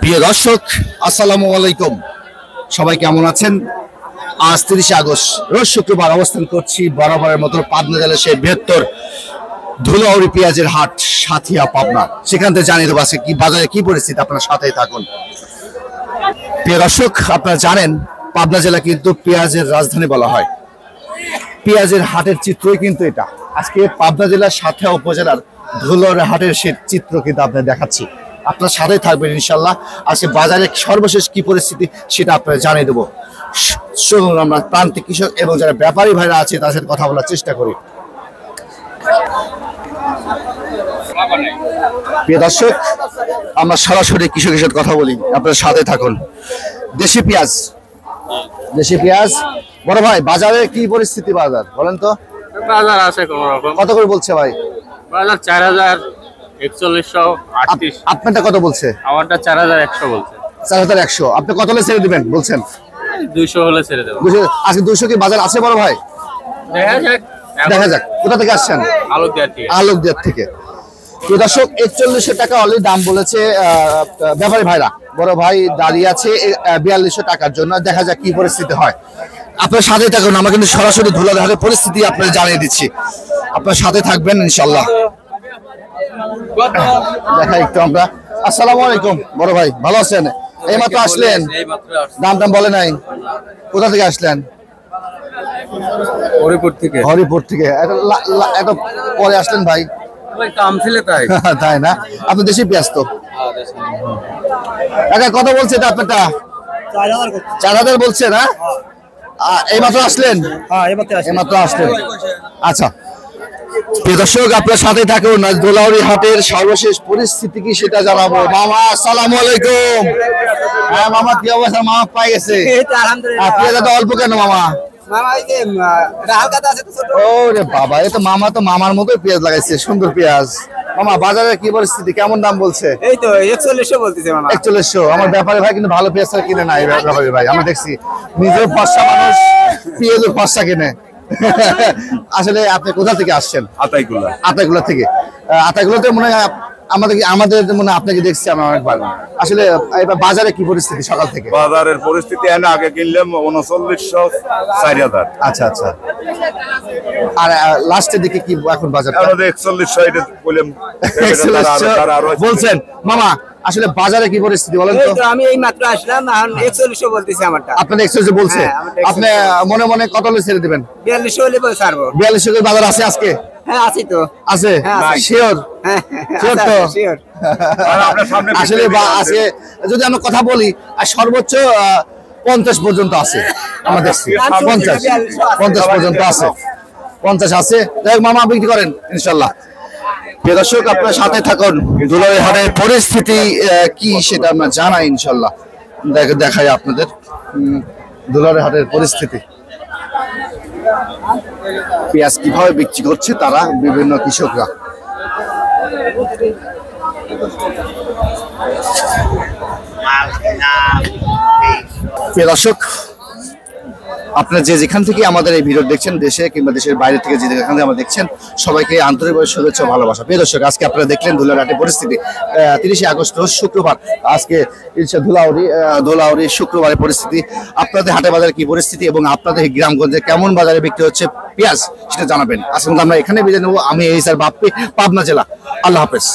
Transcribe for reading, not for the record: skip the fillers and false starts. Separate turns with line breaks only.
প্রিয় দর্শক, আসসালামু আলাইকুম। সবাই কেমন আছেন? আজ 30 আগস্ট রোজ শুক্রবার অবস্থান করছি বরাবরের মতো পাবনা জেলার সেই বৃহত্তর ধুলাউড়ি পেঁয়াজের হাট সাথিয়া পাবনা। সেখান থেকে জানিয়ে দেবো আজকে কি বাজারে কি পরিস্থিতি, আপনার সাথেই থাকুন। প্রিয় দর্শক, আপনারা জানেন পাবনা জেলা কিন্তু পেঁয়াজের রাজধানী বলা হয়। পেঁয়াজের হাটের চিত্রই কিন্তু এটা। আজকে পাবনা জেলার সাথিয়া উপজেলার ধুলাউড়ি হাটের সেই চিত্র কিন্তু আপনাদের দেখাচ্ছি। আপনার সাথেই থাকবেন ইনশাল্লাহ। আজকে বাজারে সর্বশেষ কি পরিস্থিতি সেটা আপনারা জানিয়ে দেবো। চলুন আমরা প্রান্তিক কৃষক এবং যারা ব্যাপারী ভাইরা আছে তাদের সাথে কথা বলার চেষ্টা করি। প্রিয় দর্শক, আমরা সরাসরি কৃষকের সাথে কথা বলি, আপনার সাথে থাকুন। দেশি পেঁয়াজ বড় ভাই, বাজারে কি পরিস্থিতি বাজার বলেন তো?
বাজার আছে কোন রকম।
কত করে বলছে ভাই?
বাজার 4138।
আপনারটা কত বলছে?
আমারটা 4100 বলছে।
4100। আপনি কত হলে ছেড়ে দিবেন বলছেন?
200 হলে ছেড়ে দেব।
আজকে 200 কি বাজার আছে বড় ভাই? দেখা যাক। কোথা থেকে আসছেন? আলোকদিয়ার থেকে। দর্শক, 4100 টাকা অলরেডি দাম বলেছে ব্যাপারী ভাইরা। বড় ভাই দাঁড়িয়ে আছে 4200 টাকার জন্য। দেখা যাক কি পরিস্থিতি হয়। আপনার সাথে থাকুন, আমরা কিন্তু সরাসরি ধুলাউড়ি হাটের পরিস্থিতি আপনাদের জানিয়ে দিচ্ছি। আপনার সাথে থাকবেন ইনশাল্লাহ। দেখা একটু আমরা। আসসালামু আলাইকুম বড় ভাই, ভালো আছেন? এইমাত্র আসলেন? দাম বলে নাই। কোথা থেকে আসলেন? হরিপুর থেকে। এত পরে আসলেন ভাই? তাই না? আপনি দেশি পেঁয়াজ তো? কত বলছে এটা আপনারটা? 4000 বলছে না? এইমাত্র আসলেন? এইমাত্র আসলেন। আচ্ছা প্রিয় দর্শক, আপনার সাথে থাকুন। ধুলাউড়ি হাটের সর্বশেষ পরিস্থিতি কি সেটা জানাবো। মামা আসসালামু আলাইকুম। হ্যাঁ মামা, কি অবস্থা? মামা পাই গেছে? পেঁয়াজ অল্প কেন মামা? ওরে বাবা, এ তো মামার মতোই পেঁয়াজ লাগাইছে, সুন্দর পেঁয়াজ। মামা বাজারের কি পরিস্থিতি, কেমন দাম বলছে?
এই তো 4100 বলতেছে মামা।
4100। আমার ব্যাপারী ভাই কিন্তু ভালো পেঁয়াজ কিনে নাই। ব্যাপারী ভাই আমরা দেখছি, নিজের ফর্সা মানুষ, পেঁয়াজের ফর্সা কিনে। আসলে আপনি কোথা থেকে আসছেন? আতাইকুলা থেকে। আতাইকুলাতে মনে হয় আমাদের মনে আপনাকে দেখছি আমি অনেকবার। আসলে এবার বাজারে কি পরিস্থিতি সকাল থেকে?
বাজারের পরিস্থিতি আগে কিনলাম 3900 4000।
আচ্ছা। আর লাস্টের দিকে কি এখন বাজার?
4100 এটা বললাম
বলছেন। মামা আসলে বাজারে কি পরিস্থিতি বলেন তো?
আমি এই মাত্র আসলাম, এখন 4100 বলতেছি আমারটা।
আপনার 4100 বলছে? আপনি মনে মনে কত হলে ছেড়ে দিবেন?
4200 হলে বল ছাড়বো।
4200 এর বাজার আছে আজকে?
হ্যাঁ আছে তো।
আছে শিওর? শিওর তো? আসলে আজকে যদি আমরা কথা বলি আর সর্বোচ্চ 50 পর্যন্ত আছে। আমরা দেখছি 50 পর্যন্ত আছে। 50 আছে। যাই হোক মামা, বিক্রি করেন ইনশাল্লাহ। প্রিয় দর্শক, আপনার সাথে থাকুন। ধুলাউড়ি হাটের পরিস্থিতি কি সেটা আমরা জানাই ইনশাল্লাহ। দেখাই আপনাদের ধুলাউড়ি হাটের পরিস্থিতি। পেঁয়াজ কিভাবে বিক্রি করছে তারা বিভিন্ন কৃষকরা। প্রিয় দর্শক, আপনারা যেখান থেকে আমাদের এই ভিডিও দেখছেন, দেশে কিংবা দেশের বাইরে থেকে যেখান থেকে আমরা দেখছেন, সবাইকে আন্তরিকভাবে শুভেচ্ছা ভালোবাসা। প্রিয় দর্শক, আজকে আপনারা দেখলেন ধুলাউড়ি হাটের পরিস্থিতি। 30 আগস্ট রোজ শুক্রবার। আজকে ধুলাউড়ি শুক্রবারের পরিস্থিতি। আপনাদের হাটে বাজারে কি পরিস্থিতি এবং আপনাদের গ্রামগঞ্জে কেমন বাজারে বিক্রি হচ্ছে পেঁয়াজ সেটা জানাবেন। আজকে আমরা এখানে বিদায় নেবো। আমি এই স্যার বাপ্পি, পাবনা জেলা। আল্লাহ হাফেজ।